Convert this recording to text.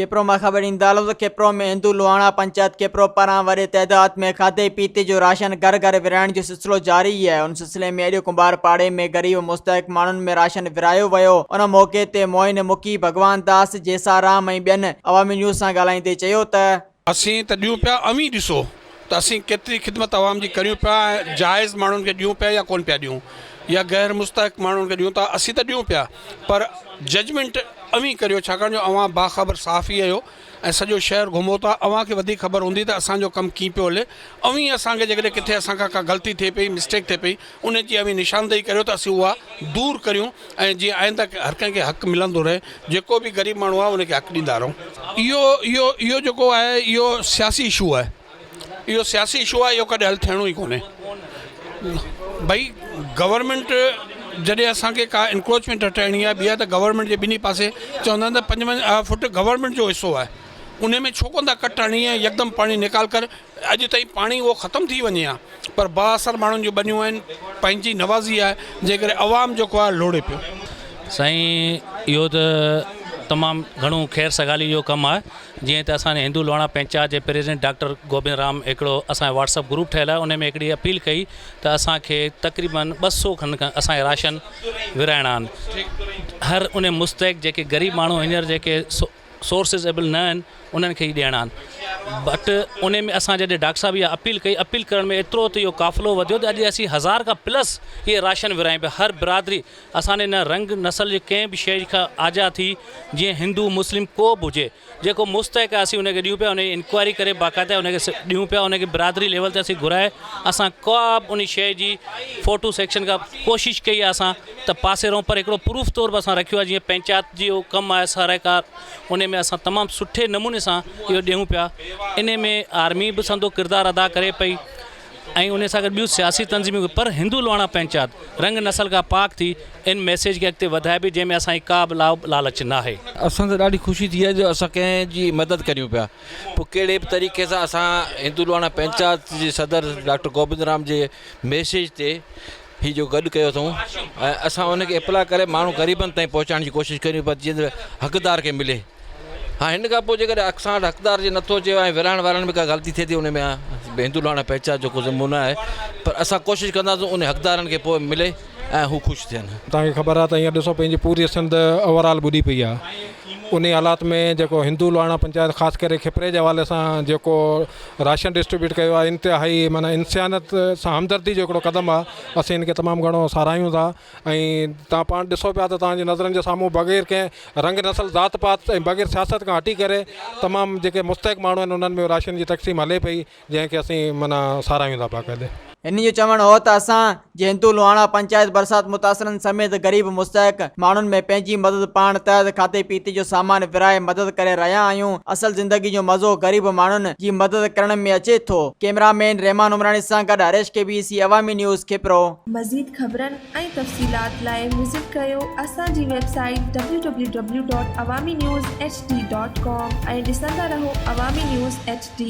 केपरो में खबर इंदालो तो केपरो में हिंदू लोहाणा पंचायत केपरो पारां वॾे तइदाद में खाधे पीते जो राशन घर घर विराइण जो सिलसिलो जारी है। उन सिलसिले में अॼु कुंभार पाड़े में गरीब मुस्तहिक माण्हुनि में राशन विरायो वियो। उन मौक़े ते मोइन मुखी भगवान दास जेसाराम ऐं ॿियनि अवामी न्यूज़ सां ॻाल्हाईंदे चयो त असीं त ॾियूं पिया अमी ॾिसो त असीं केतिरी ख़िदमत आवाम जी करियूं पिया, जाइज़ माण्हुनि खे ॾियूं पिया या कोन पिया ॾियूं, या गैर मुस्तहिक माण्हुनि खे ॾियूं था, असीं त ॾियूं पिया पर जजमेंट अमी करियो, छाकाणि जो अवां बाख़बर साफ़ ई आहियो ऐं सॼो शहर घुमो था। अवां खे वधीक ख़बर हूंदी त असांजो कमु कीअं पियो हले। अवी असांखे जेकॾहिं किथे असांखां का ग़लती थिए पई, मिस्टेक थिए पई, उन जी अवी निशानदेही करियो त असीं उहा दूर करियूं ऐं जीअं आइंदा हर कंहिंखे हक़ु मिलंदो रहे, जेको बि ग़रीब माण्हू आहे उनखे हक़ु ॾींदा रहूं। इहो जेको आहे इहो सियासी इशू आहे, इहो सियासी इशू आहे, इहो कॾहिं हल थियणो ई कोन्हे। भई गवर्नमेंट जॾहिं असांखे का इंक्रोचमेंट हटाइणी आहे, ॿी आहे त गवर्नमेंट जे ॿिन्ही पासे चवंदा आहिनि त 55 फुट गवर्नमेंट जो हिसो आहे, उन में छो कोन था कट हणी ऐं यकदम पाणी निकाल कर। अॼु ताईं पाणी उहो ख़तमु थी वञे हा, पर बाअसर माण्हुनि जूं बनियूं आहिनि, पंहिंजी नवाज़ी आहे, जंहिं करे अवाम जेको आहे लोड़े पियो। साईं इहो त तमामु घणो ख़ैर सगाली जो कमु आहे। जीअं त असांजे हिंदू लोहाणा पंचायत जे प्रेसिडेंट डॉक्टर गोबिंद राम हिकिड़ो असांजो व्हाट्सअप ग्रुप ठहियलु आहे, उन में हिकिड़ी अपील कई त असांखे तक़रीबन 200 खनि असांखे राशन विराइणा आहिनि। हर उन मुस्तहिक जेके ग़रीब माण्हू हींअर जेके सोर्सिस एबल न आहिनि उन्हनि खे ई ॾियणा आहिनि। बट उन में असां जॾहिं डॉक्टर साहब इहा अपील कई, अपील करण में एतिरो त इहो क़ाफ़िलो वधियो त अॼु असीं 1000 खां प्लस इहे राशन विरायूं पिया। हर बिरादरी असांजे न रंग नसल जे कंहिं बि शइ खां आज़ाद थी, जीअं हिंदू मुस्लिम को बि हुजे, जेको मुस्तहिक आहे असीं उनखे ॾियूं पिया, उनजी इंक्वायरी करे बाक़ाइदा उनखे ॾियूं पिया, उनखे बिरादरी लेवल ते असीं घुराए असां का बि उन शइ जी फ़ोटो सेक्शन खां कोशिशि कई आहे असां त पासे रहूं, पर हिकिड़ो प्रूफ तौर पर असां रखियो आहे। जीअं पंचायत जो कमु आहे सरायकार, उन में असां तमामु सुठे नमूने सां इहो ॾियूं पिया। इन में आर्मी बि संदो किरदारु अदा करे पई ऐं उन सां गॾु ॿियूं सियासी तंज़ीमूं, पर हिंदू लोहाणा पंचायत रंग नसल खां पाक थी इन मैसेज खे अॻिते वधाए बि, जंहिंमें असांजी का बि लालच न आहे। असां त ॾाढी ख़ुशी थी आहे जो असां कंहिंजी मदद करियूं पिया। पोइ कहिड़े बि तरीक़े सां असां हिंदू लोहाणा पंचायत जे सदर डॉक्टर गोबिंद राम जे मैसेज ते ही जो गॾु कयो अथऊं ऐं असां उनखे अप्लाई करे माण्हू ग़रीबनि ताईं पहुचाइण जी कोशिशि करियूं पिया, जीअं त हक़दार खे मिले। हाँ, हिन खां पोइ जेकॾहिं असां वटि हक़दार जे नथो अचे ऐं विराइण वारनि में का ग़लती थिए थी, उन में हिंदू लोहाणा पंचायत जो को ज़िम्मो न आहे, पर असां कोशिशि कंदासीं उन हक़दारनि खे पोइ मिले ऐं हू ख़ुशि थियनि। तव्हांखे ख़बर आहे त हींअर ॾिसो पंहिंजी पूरी सिंध ओवरऑल ॿुॾी पई आहे। उन हालात में जेको हिंदू लोहाणा पंचायत ख़ासि करे खिपरे जे हवाले सां जेको राशन डिस्ट्रीब्यूट कयो आहे, इंतिहाई माना इंसानियत सां हमदर्दी जो हिकिड़ो क़दम आहे। असीं हिनखे तमामु घणो साराहियूं था ऐं तव्हां पाण ॾिसो पिया त तव्हांजी नज़रनि जे साम्हूं बग़ैर कंहिं रंग नसल ज़ात पात ऐं बग़ैर सियासत खां हटी करे तमामु जेके मुस्तहिक माण्हू आहिनि उन्हनि में राशन जी तक़सीम हले पई, जंहिंखे असीं माना साराहियूं था पिया कॾहिं। इन जो चवणु हो त असां जे हिंदू लोहाणा पंचायत बरसात मुतासिरनि समेत गरीब मुस्तहिक माण्हुनि में पंहिंजी मदद पाण तहत खाधे पीते जो सामान विराए मदद करे रहिया आहियूं। असल ज़िंदगी जो मज़ो गरीब माण्हुनि जी मदद करण में अचे थो। कैमरामैन रहमान उमरानी सां गॾु हरेश KBC अवामी न्यूज़ केपरो। मज़ीद ख़बरनि ऐं तफ़सीलात लाइ विज़िट कयो असांजी वेबसाइट www.awamiNewsHD.com ऐं ॾिसंदा रहो अवामी न्यूज़ HD।